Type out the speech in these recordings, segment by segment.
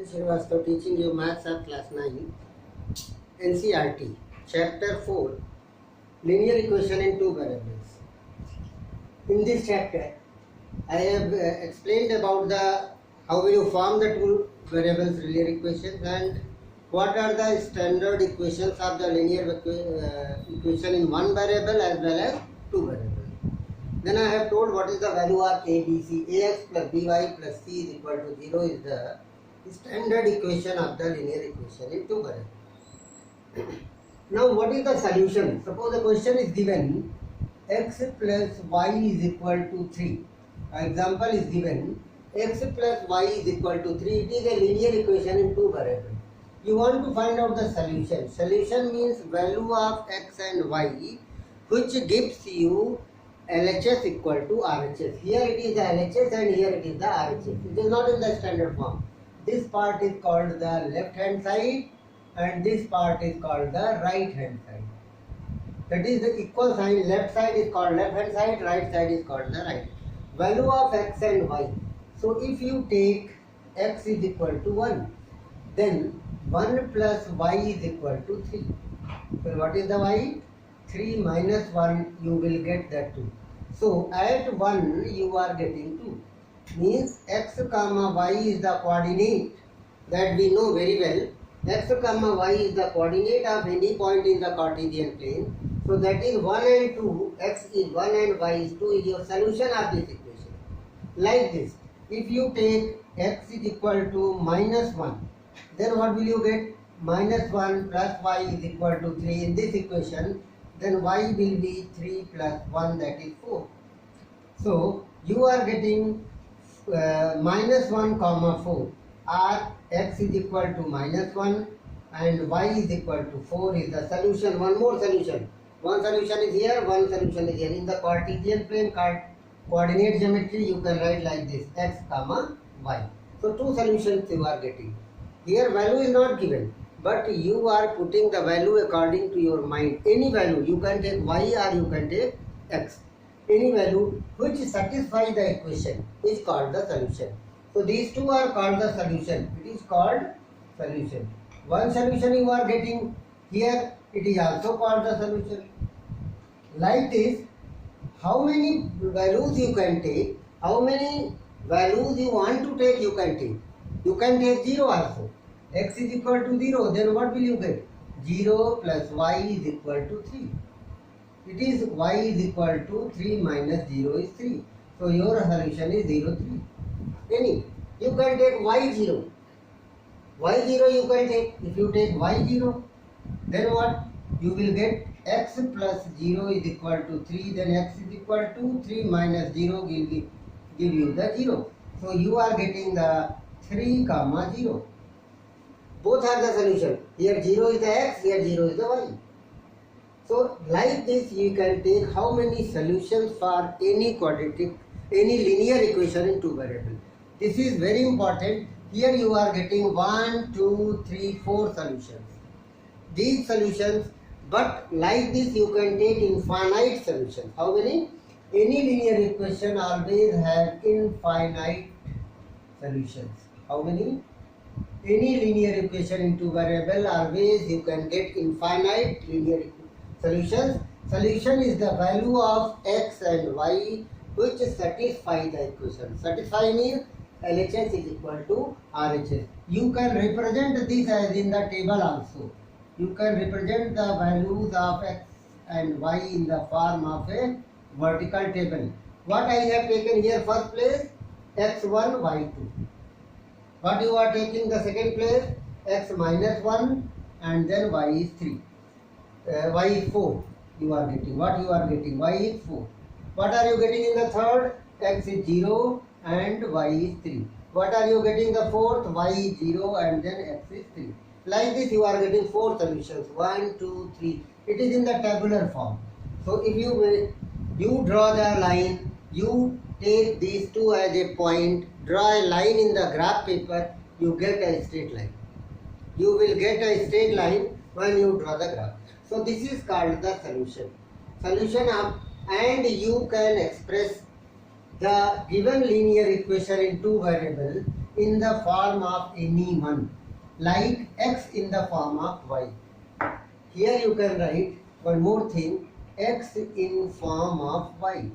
Srivastava teaching you Maths of Class 9, NCERT, Chapter 4, Linear Equation in Two Variables. In this chapter, I have explained about how will you form the two variables linear equations and what are the standard equations of the linear equation in one variable as well as two variables. Then I have told what is the value of a, b, c, ax plus by plus c is equal to 0 is the standard equation of the linear equation in two variables. Now what is the solution? Suppose the question is given x plus y is equal to 3. Example is given x plus y is equal to 3. It is a linear equation in two variables. You want to find out the solution. Solution means value of x and y which gives you LHS equal to RHS. Here it is the LHS and here it is the RHS. It is not in the standard form. This part is called the left hand side and this part is called the right hand side. That is the equal sign. Left side is called left hand side, right side is called the right. Value of x and y. So if you take x is equal to 1, then 1 plus y is equal to 3. So what is the y? 3 minus 1 you will get that 2. So at 1 you are getting 2. Means x comma y is the coordinate that we know very well. X comma y is the coordinate of any point in the Cartesian plane. So that is 1 and 2. X is 1 and y is 2 is your solution of this equation. Like this. If you take x is equal to minus 1, then what will you get? Minus 1 plus y is equal to 3 in this equation. Then y will be 3 plus 1, that is 4. So you are getting minus 1 comma 4 or x is equal to minus 1 and y is equal to 4 is the solution. One more solution. One solution is here, one solution is here. In the Cartesian plane coordinate geometry you can write like this, x comma y. So two solutions you are getting. Here value is not given, but you are putting the value according to your mind. Any value, you can take y or you can take x. Any value which satisfies the equation is called the solution. So these two are called the solution. It is called solution. One solution you are getting here, it is also called the solution. Like this, how many values you can take, how many values you want to take, you can take. You can take 0 also. X is equal to 0, then what will you get? 0 plus y is equal to 3. It is y is equal to 3 minus 0 is 3. So your solution is 0, 3. Any. You can take y0. Y0 you can take. If you take y0, then what? You will get x plus 0 is equal to 3. Then x is equal to 3 minus 0 will give you the 0. So you are getting the 3 comma 0. Both are the solution. Here 0 is the x, here 0 is the y. So like this you can take how many solutions for any quadratic, any linear equation in two variables. This is very important. Here you are getting 1, 2, 3, 4 solutions. These solutions, but like this you can take infinite solutions. How many? Any linear equation always have infinite solutions. How many? Any linear equation in two variable always you can get infinite linear solutions. Solution is the value of x and y which satisfy the equation. Satisfy means LHS is equal to RHS. You can represent this as in the table also. You can represent the values of x and y in the form of a vertical table. What I have taken here first place? x1, y2. What you are taking the second place? X minus 1 and then y is 3. Y is 4. You are getting. What you are getting? Y is 4. What are you getting in the third? X is 0 and y is 3. What are you getting the fourth? Y is 0 and then x is 3. Like this you are getting 4 solutions. 1, 2, 3. It is in the tabular form. So if you draw the line, you take these two as a point, draw a line in the graph paper, you get a straight line. You will get a straight line when you draw the graph. So this is called the solution. Solution of, and you can express the given linear equation in two variables in the form of anyone, like x in the form of y. Here you can write one more thing, x in form of y.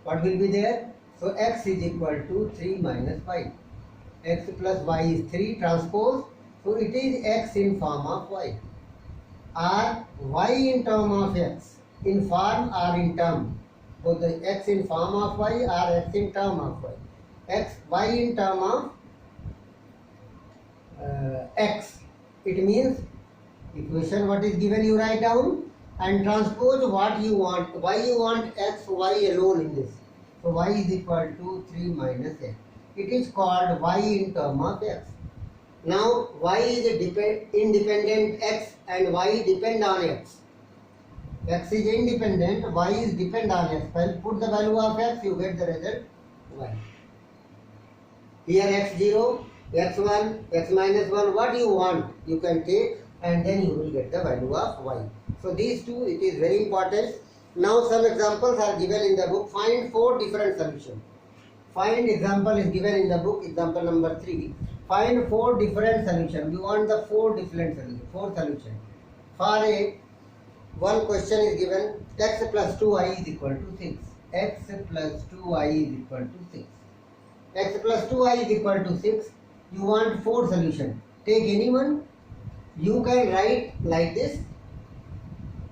What will be there? So x is equal to 3 minus y. X plus y is 3 transpose. So it is x in form of y. Or y in term of x. In form or in term. Both the x in form of y or x in term of y. Y in term of x. It means equation what is given you write down and transpose what you want. Why you want x, y alone in this. So y is equal to 3 minus x. It is called y in term of x. Now y is a independent x and y depend on x. X is independent, y is depend on x. Well, put the value of x, you get the result y. Here x0, x1, x minus 1, what you want you can take and then you will get the value of y. So these two, it is very important. Now some examples are given in the book. Find 4 different solutions. Find example is given in the book, example number 3. Find 4 different solutions. We want the 4 different solutions, 4 solutions. For a one question is given, x plus 2y is equal to 6. X plus 2y is equal to 6. X plus 2y is equal to 6. You want 4 solutions. Take any one. You can write like this.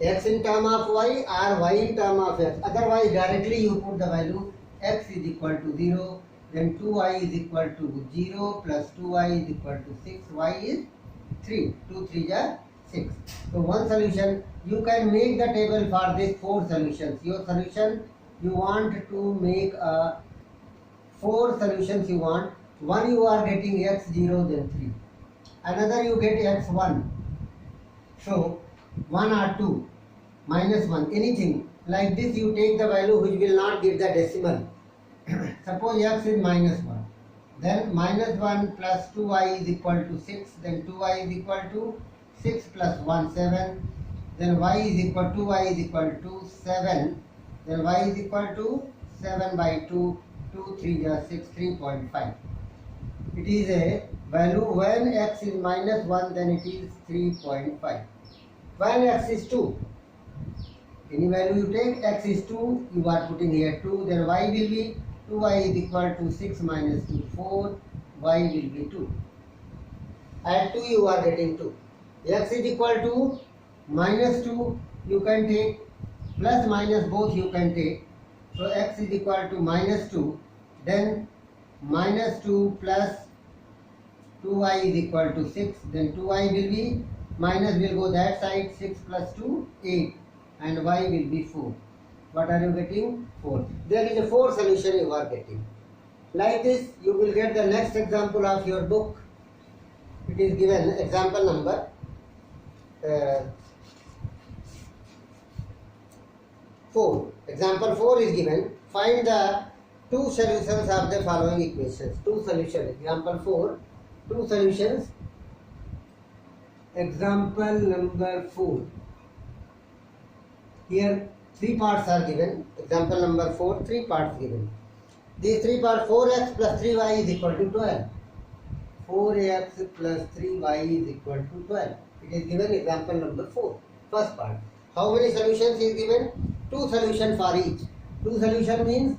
X in term of y or y in term of x. Otherwise directly you put the value x is equal to 0. Then 2y is equal to 0 plus 2y is equal to 6. Y is 3. 2 3 are 6. So one solution, you can make the table for these 4 solutions. Your solution, you want to make 4 solutions you want. One you are getting x0 then 3. Another you get x1. So 1 or 2 minus 1 anything. Like this you take the value which will not give the decimal. Suppose x is minus 1. Then minus 1 plus 2y is equal to 6. Then 2y is equal to 6 plus 1 7. Then y is equal to 2y is equal to 7. Then y is equal to 7 by 2. 2 3 is 6 3.5. It is a value when x is minus 1 then it is 3.5. When x is 2, any value you take, x is 2, you are putting here 2, then y will be 2y is equal to 6 minus 2 4, y will be 2. At 2 you are getting 2. X is equal to minus 2 you can take, plus minus both you can take. So x is equal to minus 2, then minus 2 plus 2y is equal to 6, then 2y will be, minus will go that side, 6 plus 2, 8 and y will be 4. What are you getting? 4. There is a 4 solution you are getting. Like this you will get the next example of your book. It is given example number 4. Example 4 is given. Find the 2 solutions of the following equations. 2 solutions. Example 4. 2 solutions. Example number 4. Here 3 parts are given. Example number 4, 3 parts given. These 3 parts, 4x plus 3y is equal to 12. 4x plus 3y is equal to 12. It is given example number 4. First part. How many solutions is given? 2 solutions for each. 2 solution means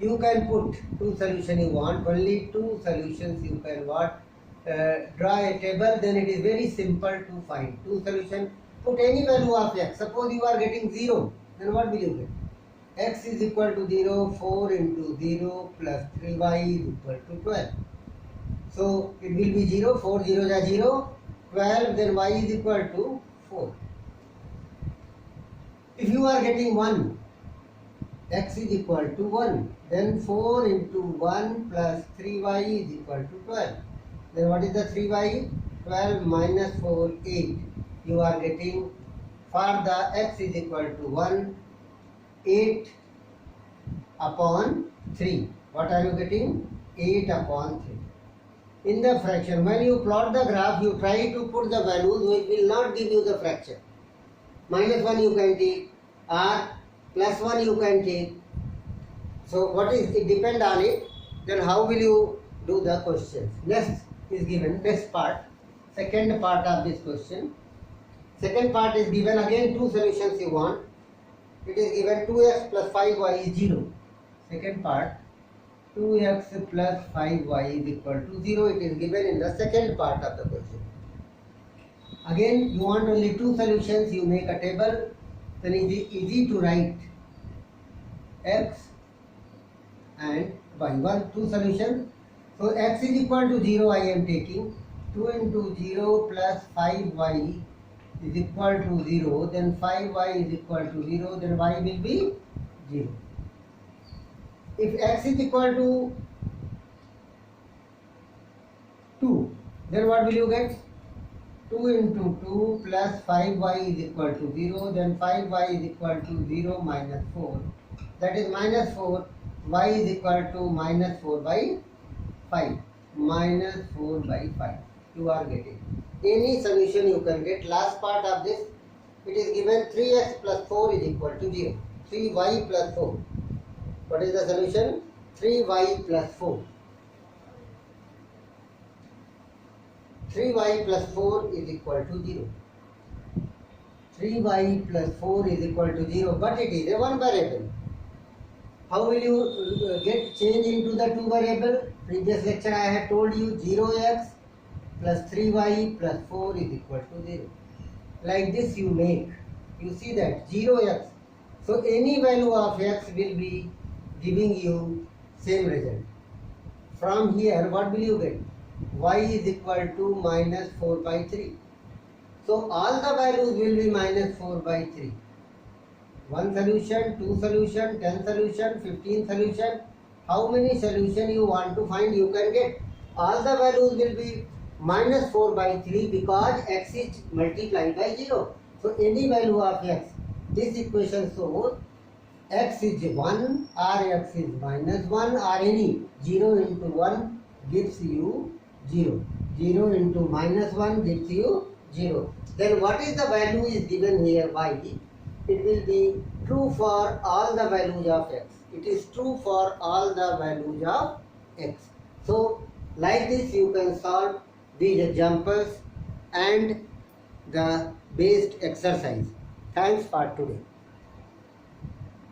you can put 2 solutions you want. Only 2 solutions you can what? Draw a table, then it is very simple to find. 2 solutions. Put any value of x. Suppose you are getting 0. Then what will you get? X is equal to 0. 4 into 0 plus 3y is equal to 12. So it will be 0. 4 0 is 0. 12. Then y is equal to 4. If you are getting 1, x is equal to 1. Then 4 into 1 plus 3y is equal to 12. Then what is the 3y? 12 minus 4, 8. You are getting, for the x is equal to 1, 8 upon 3. What are you getting? 8 upon 3. In the fraction, when you plot the graph, you try to put the values which will not give you the fraction. Minus 1 you can take, or plus 1 you can take. So what is it depend on it? Then how will you do the questions. Next is given, next part, second part of this question. Second part is given, again two solutions you want. It is given 2x plus 5y is 0. Second part, 2x plus 5y is equal to 0. It is given in the second part of the question. Again, you want only two solutions, you make a table, then it is easy to write x and y. Two solutions. So x is equal to 0, I am taking 2 into 0 plus 5y is equal to 0, then 5y is equal to 0, then y will be 0. If x is equal to 2, then what will you get? 2 into 2 plus 5y is equal to 0, then 5y is equal to 0 minus 4. That is minus 4, y is equal to minus 4 by 5. Minus 4 by 5. You are getting. Any solution you can get. Last part of this, it is given 3x plus 4 is equal to 0. 3y plus 4. What is the solution? 3y plus 4. 3y plus 4 is equal to 0. 3y plus 4 is equal to 0, but it is a one variable. How will you get change into the two variable? Previous lecture I had told you 0x plus 3y plus 4 is equal to 0. Like this you make. You see that 0x. So any value of x will be giving you same result. From here what will you get? Y is equal to minus 4 by 3. So all the values will be minus 4 by 3. One solution, two solution, 10 solution, 15 solution. How many solution you want to find, you can get. All the values will be minus 4 by 3 because x is multiplied by 0. So any value of x, this equation shows x is 1 or x is minus 1 or any 0 into 1 gives you 0. 0 into minus 1 gives you 0. Then what is the value is given here y? It will be true for all the values of x. It is true for all the values of x. So like this you can solve these examples and the based exercise. Thanks for today.